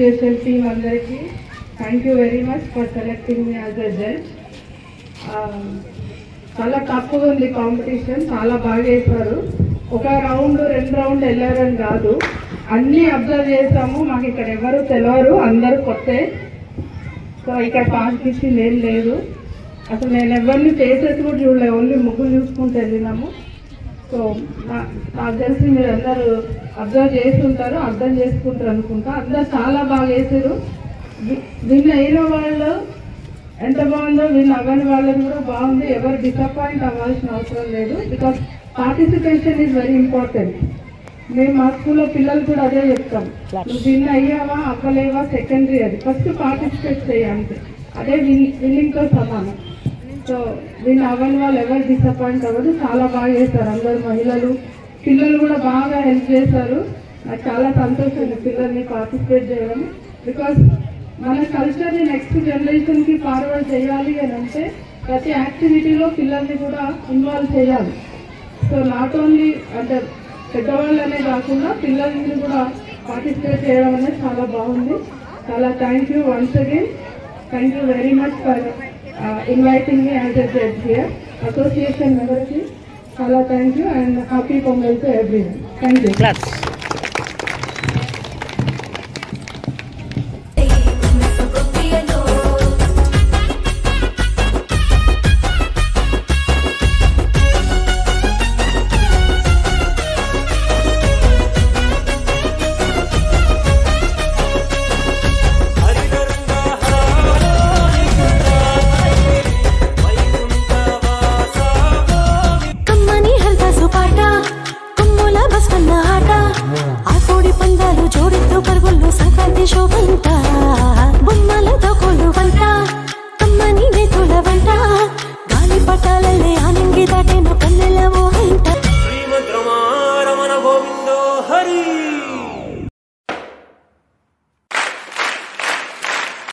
association team అందరికి thank you very much for selecting me as a judge. చాలా టఫ్గా ఉంది కాంపిటీషన్, చాలా బాగా చేశారు. ఒక రౌండ్ రెండు రౌండ్ వెళ్ళారని కాదు, అన్నీ అబ్జర్వ్ చేసాము. మాకు ఇక్కడ ఎవరు తెలియరు, అందరూ కొత్తే. సో ఇక్కడ కాంపిటీషన్ ఏం లేదు. అసలు నేను ఎవరిని చేసేది కూడా చూడలేదు, ఓన్లీ ముగ్గురు చూసుకుంటూ వెళ్ళినాము. సో నాకు తెలిసి మీరు అందరూ అబ్జర్వ్ చేస్తుంటారు, అర్థం చేసుకుంటారు అనుకుంటా. అందరు చాలా బాగా చేశారు. విన్ అయిన వాళ్ళు ఎంత బాగుందో, విన్ అవ్వని వాళ్ళని కూడా బాగుంది. ఎవరు డిసప్పాయింట్ అవ్వాల్సిన అవసరం లేదు. Because participation is very important. మేము మా స్కూల్లో పిల్లలు కూడా అదే చెప్తాం, నువ్వు విన్ అయ్యావా అవ్వలేవా సెకండరీ, అది ఫస్ట్ పార్టిసిపేట్ చేయాలి. అదే విన్నింగ్తో సమానం. సో విన్ అవ్వని వాళ్ళు ఎవరు డిసప్పాయింట్ అవ్వదు. చాలా బాగా చేస్తారు అందరు మహిళలు, పిల్లలు కూడా బాగా హెల్ప్ చేశారు. నాకు చాలా సంతోషం పిల్లల్ని పార్టిసిపేట్ చేయడం. బికాస్ మన కల్చర్ని నెక్స్ట్ జనరేషన్కి ఫార్వర్డ్ చేయాలి అని అంటే ప్రతి యాక్టివిటీలో పిల్లల్ని కూడా ఇన్వాల్వ్ చేయాలి. సో నాట్ ఓన్లీ అంటే పెద్దవాళ్ళనే కాకుండా పిల్లల్ని కూడా పార్టిసిపేట్ చేయడం అనేది చాలా బాగుంది. చాలా thank you once again. Thank you very much for inviting me as a judge here. Association మెంబర్కి చాలా thank you and happy Pongal to everyone. Thank you. Sankranti శోభంత బొమ్మలతో కొలువంట, కమ్మని నెతుల వంట, గాలి పటాలల్లే ఆనంగి దాట